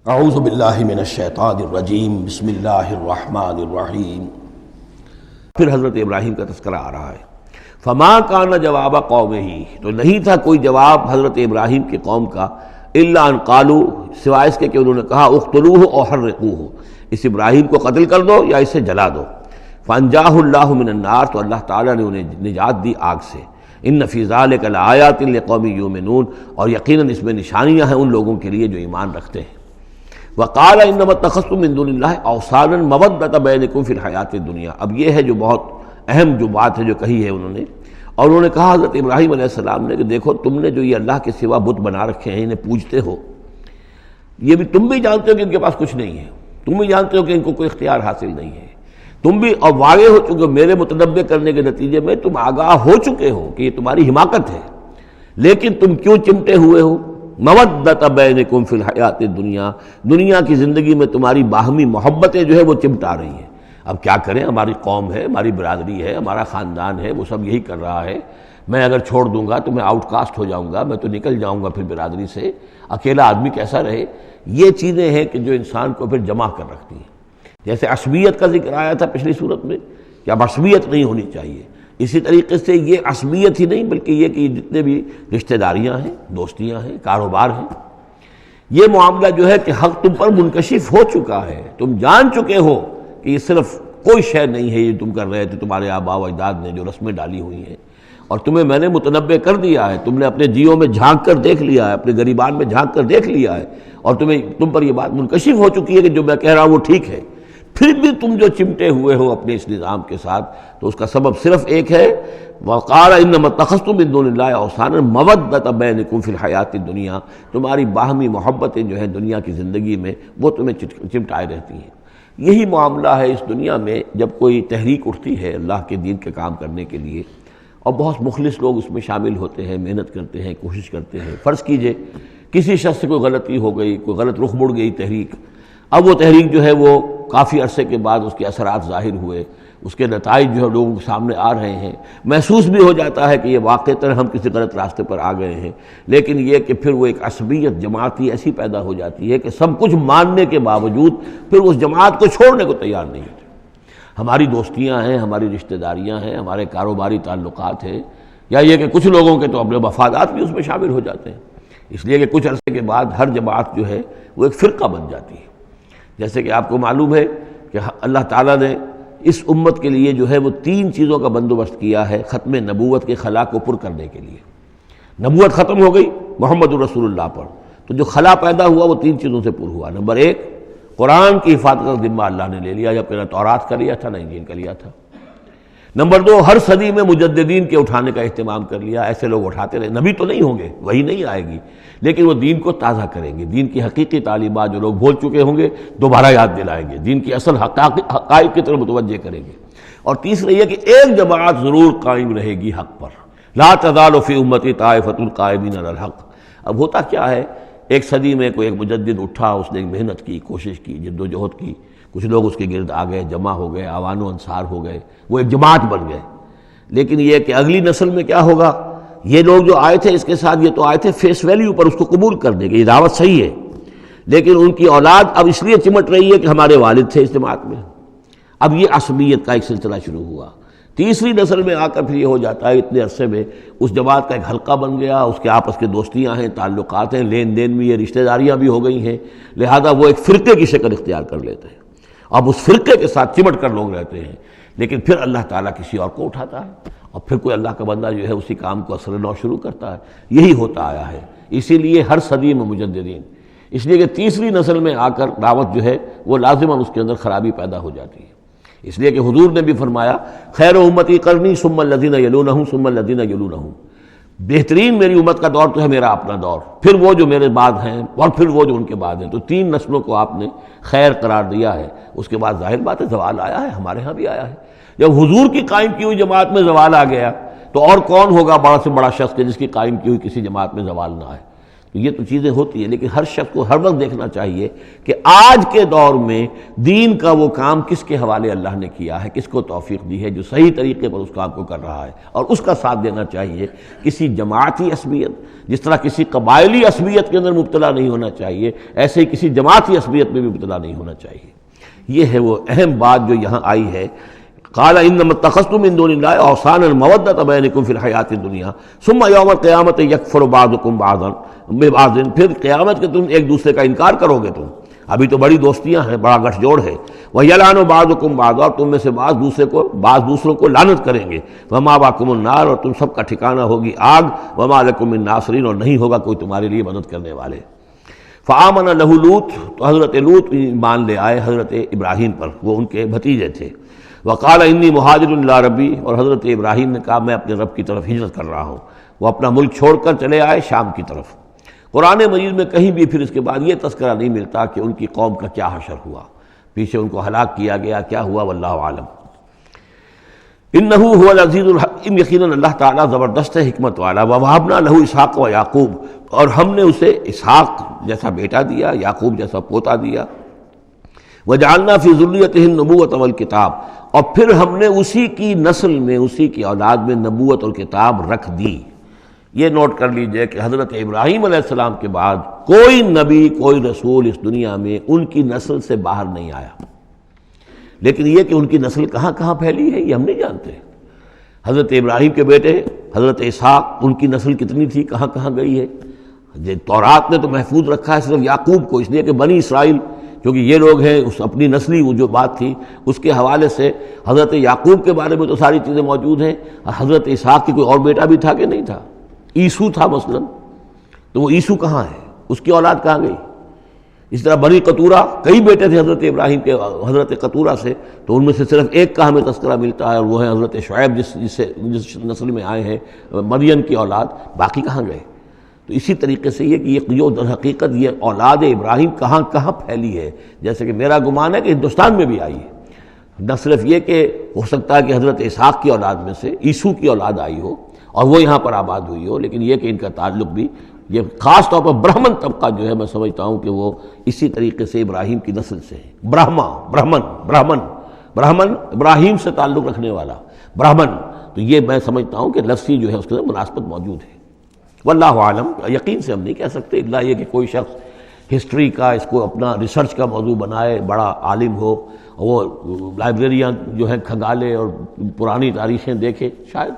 اعوذ باللہ من الشیطان الرجیم بسم اللہ الرحمن الرحیم۔ پھر حضرت ابراہیم کا تذکرہ آ رہا ہے۔ فما کان جواب قومہ، تو نہیں تھا کوئی جواب حضرت ابراہیم کی قوم کا، الا ان قالوا، سوائے اس کے کہ انہوں نے کہا اقتلوہ او حرقوہ، اس ابراہیم کو قتل کر دو یا اسے جلا دو۔ فانجاہ اللہ من النار، تو اللہ تعالیٰ نے انہیں نجات دی آگ سے۔ ان فی ذلک لآیات لقوم یؤمنون، اور یقیناً اس میں نشانیاں ہیں ان لوگوں کے لیے جو ایمان رکھتے ہیں۔ وقال انما اتخذتم من دون اللہ اوثانا مودۃ بینکم فی الحیاۃ الدنیا، اب یہ ہے جو بہت اہم جو بات ہے جو کہی ہے انہوں نے، اور انہوں نے کہا حضرت ابراہیم علیہ السلام نے کہ دیکھو تم نے جو یہ اللہ کے سوا بت بنا رکھے ہیں، انہیں پوجتے ہو، یہ بھی تم بھی جانتے ہو کہ ان کے پاس کچھ نہیں ہے، تم بھی جانتے ہو کہ ان کو کوئی اختیار حاصل نہیں ہے، تم بھی اور واقع ہو چکے میرے متنبع کرنے کے نتیجے میں تم آگاہ ہو چکے ہو کہ یہ تمہاری حماقت ہے، لیکن تم کیوں چمٹے ہوئے ہو؟ مودۃ بینکم فی الحیات الدنیا، دنیا کی زندگی میں تمہاری باہمی محبتیں جو ہے وہ چمٹا رہی ہیں۔ اب کیا کریں، ہماری قوم ہے، ہماری برادری ہے، ہمارا خاندان ہے، وہ سب یہی کر رہا ہے، میں اگر چھوڑ دوں گا تو میں آؤٹ کاسٹ ہو جاؤں گا، میں تو نکل جاؤں گا پھر برادری سے، اکیلا آدمی کیسا رہے۔ یہ چیزیں ہیں کہ جو انسان کو پھر جمع کر رکھتی ہیں۔ جیسے عصبیت کا ذکر آیا تھا پچھلی صورت میں کہ اب عصبیت نہیں ہونی چاہیے، اسی طریقے سے یہ عصبیت ہی نہیں بلکہ یہ کہ جتنے بھی رشتہ داریاں ہیں، دوستیاں ہیں، کاروبار ہیں، یہ معاملہ جو ہے کہ حق تم پر منکشف ہو چکا ہے، تم جان چکے ہو کہ یہ صرف کوئی شے نہیں ہے یہ تم کر رہے تھے، تمہارے آباء و اجداد نے جو رسمیں ڈالی ہوئی ہیں، اور تمہیں میں نے متنبع کر دیا ہے، تم نے اپنے جیوں میں جھانک کر دیکھ لیا ہے، اپنے گریبان میں جھانک کر دیکھ لیا ہے، اور تم پر یہ بات منکشف ہو چکی ہے کہ جو میں کہہ رہا ہوں وہ ٹھیک ہے، پھر بھی تم جو چمٹے ہوئے ہو اپنے اس نظام کے ساتھ، تو اس کا سبب صرف ایک ہے، وقال انما اتخذتم من دون اللہ اوثانا مودۃ بینکم فی الحیاۃ الدنیا، تمہاری باہمی محبتیں جو ہیں دنیا کی زندگی میں وہ تمہیں چمٹائے رہتی ہیں۔ یہی معاملہ ہے اس دنیا میں جب کوئی تحریک اٹھتی ہے اللہ کے دین کے کام کرنے کے لیے، اور بہت مخلص لوگ اس میں شامل ہوتے ہیں، محنت کرتے ہیں، کوشش کرتے ہیں۔ فرض کیجئے کسی شخص سے کوئی غلطی ہو گئی، کوئی غلط رخ مڑ گئی تحریک، اب وہ تحریک جو ہے وہ کافی عرصے کے بعد اس کے اثرات ظاہر ہوئے، اس کے نتائج جو ہے لوگوں کے سامنے آ رہے ہیں، محسوس بھی ہو جاتا ہے کہ یہ واقعتاً ہم کسی غلط راستے پر آ گئے ہیں، لیکن یہ کہ پھر وہ ایک عصبیت جماعتی ایسی پیدا ہو جاتی ہے کہ سب کچھ ماننے کے باوجود پھر اس جماعت کو چھوڑنے کو تیار نہیں ہوتے۔ ہماری دوستیاں ہیں، ہماری رشتہ داریاں ہیں، ہمارے کاروباری تعلقات ہیں، یا یہ کہ کچھ لوگوں کے تو اپنے مفادات بھی اس میں شامل ہو جاتے ہیں، اس لیے کہ کچھ عرصے کے بعد ہر جماعت جو ہے وہ ایک فرقہ بن جاتی ہے۔ جیسے کہ آپ کو معلوم ہے کہ اللہ تعالیٰ نے اس امت کے لیے جو ہے وہ 3 چیزوں کا بندوبست کیا ہے ختم نبوت کے خلا کو پر کرنے کے لیے۔ نبوت ختم ہو گئی محمد الرسول اللہ پر، تو جو خلا پیدا ہوا وہ 3 چیزوں سے پر ہوا۔ نمبر 1، قرآن کی حفاظت کا ذمہ اللہ نے لے لیا، جب نہ تورات کا لیا تھا نہ انجیل کا لیا تھا۔ نمبر 2، ہر صدی میں مجددین کے اٹھانے کا اہتمام کر لیا، ایسے لوگ اٹھاتے رہے، نبی تو نہیں ہوں گے، وہی نہیں آئے گی، لیکن وہ دین کو تازہ کریں گے، دین کی حقیقی تعلیمات جو لوگ بھول چکے ہوں گے دوبارہ یاد دلائیں گے، دین کی اصل حقائق کی طرف متوجہ کریں گے۔ اور تیسرا یہ کہ ایک جماعت ضرور قائم رہے گی حق پر، لا تزال فی امتی طائفۃ قائمین علی الحق۔ اب ہوتا کیا ہے، ایک صدی میں کوئی ایک مجدد اٹھا، اس نے محنت کی، کوشش کی، جد و جہد کی، کچھ لوگ اس کے گرد آ گئے، جمع ہو گئے، آوان و انصار ہو گئے، وہ ایک جماعت بن گئے، لیکن یہ کہ اگلی نسل میں کیا ہوگا، یہ لوگ جو آئے تھے اس کے ساتھ، یہ تو آئے تھے فیس ویلیو پر اس کو قبول کرنے کے، یہ دعوت صحیح ہے، لیکن ان کی اولاد اب اس لیے چمٹ رہی ہے کہ ہمارے والد تھے اس جماعت میں۔ اب یہ عصبیت کا ایک سلسلہ شروع ہوا۔ تیسری نسل میں آ کر پھر یہ ہو جاتا ہے اتنے عرصے میں اس جماعت کا ایک حلقہ بن گیا، اس کے آپس کے دوستیاں ہیں، تعلقات ہیں، لین دین بھی ہے، رشتہ داریاں بھی ہو گئی ہیں، لہذا وہ ایک فرقے کی شکل اختیار کر لیتے ہیں، اب اس فرقے کے ساتھ چمٹ کر لوگ رہتے ہیں، لیکن پھر اللہ تعالیٰ کسی اور کو اٹھاتا ہے، اور پھر کوئی اللہ کا بندہ جو ہے اسی کام کو اثر نو شروع کرتا ہے۔ یہی ہوتا آیا ہے، اسی لیے ہر صدی میں مجددین، اس لیے کہ تیسری نسل میں آ کر دعوت جو ہے وہ لازماً اس کے اندر خرابی پیدا ہو جاتی ہے۔ اس لیے کہ حضور نے بھی فرمایا خیر امتی قرنی ثم الذین یلونہم ثم الذین یلونہم، بہترین میری امت کا دور تو ہے میرا اپنا دور، پھر وہ جو میرے بعد ہیں، اور پھر وہ جو ان کے بعد ہیں، تو 3 نسلوں کو آپ نے خیر قرار دیا ہے۔ اس کے بعد ظاہر بات ہے زوال آیا ہے، ہمارے ہاں بھی آیا ہے۔ جب حضور کی قائم کی ہوئی جماعت میں زوال آ گیا تو اور کون ہوگا بڑا سے بڑا شخص کہ جس کی قائم کی ہوئی کسی جماعت میں زوال نہ آئے۔ یہ تو چیزیں ہوتی ہیں، لیکن ہر شخص کو ہر وقت دیکھنا چاہیے کہ آج کے دور میں دین کا وہ کام کس کے حوالے اللہ نے کیا ہے، کس کو توفیق دی ہے جو صحیح طریقے پر اس کام کو کر رہا ہے، اور اس کا ساتھ دینا چاہیے۔ کسی جماعتی عصبیت، جس طرح کسی قبائلی عصبیت کے اندر مبتلا نہیں ہونا چاہیے، ایسے ہی کسی جماعتی عصبیت میں بھی مبتلا نہیں ہونا چاہیے۔ یہ ہے وہ اہم بات جو یہاں آئی ہے۔ قال انما اتخذتم من دون اللہ اوثانا مودۃ بینکم فی الحیاۃ الدنیا ثم یوم القیامۃ یکفر بعضکم بعضا ببعض، پھر قیامت کے تم ایک دوسرے کا انکار کرو گے، تم ابھی تو بڑی دوستیاں ہیں، بڑا گٹھ جوڑ ہے، وَيَلْعَنُ بَعْضُكُمْ بَعْضًا، اور تم میں سے بعض دوسروں کو لعنت کریں گے، وَمَأْوَاكُمُ النَّارُ، اور تم سب کا ٹھکانہ ہوگی آگ، وَمَا لَكُم مِّن نَاصِرِينَ، اور نہیں ہوگا کوئی تمہارے لیے مدد کرنے والے۔ فآمن لہ لوط، تو حضرت لوط ایمان لے آئے حضرت ابراہیم پر، وہ ان کے بھتیجے تھے۔ وقال انی مہاجر الی ربی، اور حضرت ابراہیم نے کہا میں اپنے رب کی طرف ہجرت کر رہا ہوں۔ وہ اپنا ملک چھوڑ کر چلے آئے شام کی طرف۔ قرآن مجید میں کہیں بھی پھر اس کے بعد یہ تذکرہ نہیں ملتا کہ ان کی قوم کا کیا حشر ہوا، پیچھے ان کو ہلاک کیا گیا، کیا ہوا، واللہ عالم۔ انہ هو العزیز الحکیم، یقیناً اللہ تعالیٰ زبردست ہے، حکمت والا۔ ووہبنا لہ اسحاق و یعقوب، اور ہم نے اسے اسحاق جیسا بیٹا دیا، یعقوب جیسا پوتا دیا۔ وجعلنا فی ذریتہ النبوۃ والکتاب، اور پھر ہم نے اسی کی نسل میں، اسی کی اولاد میں نبوت اور کتاب رکھ دی۔ یہ نوٹ کر لیجئے کہ حضرت ابراہیم علیہ السلام کے بعد کوئی نبی، کوئی رسول اس دنیا میں ان کی نسل سے باہر نہیں آیا، لیکن یہ کہ ان کی نسل کہاں کہاں پھیلی ہے یہ ہم نہیں جانتے۔ حضرت ابراہیم کے بیٹے حضرت اسحاق، ان کی نسل کتنی تھی، کہاں کہاں گئی ہے۔ تورات نے تو محفوظ رکھا ہے صرف یعقوب کو، اس لیے کہ بنی اسرائیل کیونکہ یہ لوگ ہیں، اس اپنی نسلی وہ جو بات تھی اس کے حوالے سے حضرت یعقوب کے بارے میں تو ساری چیزیں موجود ہیں۔ حضرت اسحاق کی کوئی اور بیٹا بھی تھا کہ نہیں تھا؟ عیسو تھا مثلا، تو وہ عیسو کہاں ہے، اس کی اولاد کہاں گئی؟ اس طرح بنی قطورہ، کئی بیٹے تھے حضرت ابراہیم کے حضرت قطورہ سے، تو ان میں سے صرف ایک کا ہمیں تذکرہ ملتا ہے، اور وہ ہے حضرت شعیب جس نسل میں آئے ہیں، مریم کی اولاد، باقی کہاں گئے؟ تو اسی طریقے سے یہ کہ یہ در حقیقت یہ اولاد ابراہیم کہاں کہاں پھیلی ہے، جیسے کہ میرا گمان ہے کہ ہندوستان میں بھی آئی ہے۔ نہ صرف یہ کہ ہو سکتا ہے کہ حضرت اسحاق کی اولاد میں سے عیسو کی اولاد آئی ہو اور وہ یہاں پر آباد ہوئی ہو، لیکن یہ کہ ان کا تعلق بھی یہ خاص طور پر برہمن طبقہ جو ہے، میں سمجھتا ہوں کہ وہ اسی طریقے سے ابراہیم کی نسل سے ہے۔ برہمن ابراہیم سے تعلق رکھنے والا برہمن، تو یہ میں سمجھتا ہوں کہ لفظی جو ہے اس کے اندر مناسبت موجود ہے۔ واللہ عالم، یقین سے ہم نہیں کہہ سکتے، الا یہ کہ کوئی شخص ہسٹری کا اس کو اپنا ریسرچ کا موضوع بنائے، بڑا عالم ہو، وہ لائبریریاں جو ہیں کھنگالے اور پرانی تاریخیں دیکھے، شاید۔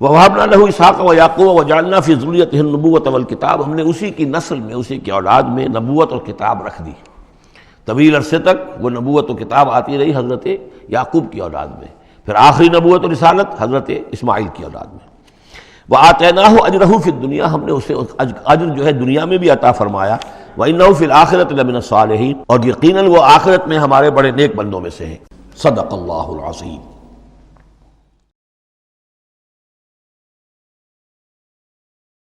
وَوَهَبْنَا لَهُ إِسْحَاقَ وَيَعْقُوبَ وَجَعَلْنَا فِي ذُرِّيَّتِهِ النُّبُوَّةَ وَالْكِتَابَ، ہم نے اسی کی نسل میں، اسی کی اولاد میں نبوت اور کتاب رکھ دی۔ طویل عرصے تک وہ نبوت و کتاب آتی رہی حضرت یعقوب کی اولاد میں، پھر آخری نبوت و رسالت حضرت اسماعیل کی اولاد میں۔ وَآتَيْنَاهُ أَجْرَهُ فِي الدُّنْيَا، ہم نے اسے اجر جو ہے دنیا میں بھی عطا فرمایا۔ وَإِنَّهُ فِي الْآخِرَةِ لَمِنَ الصَّالِحِينَ، اور یقیناً وہ آخرت میں ہمارے بڑے نیک بندوں میں سے ہیں۔ صدق اللہ العظیم۔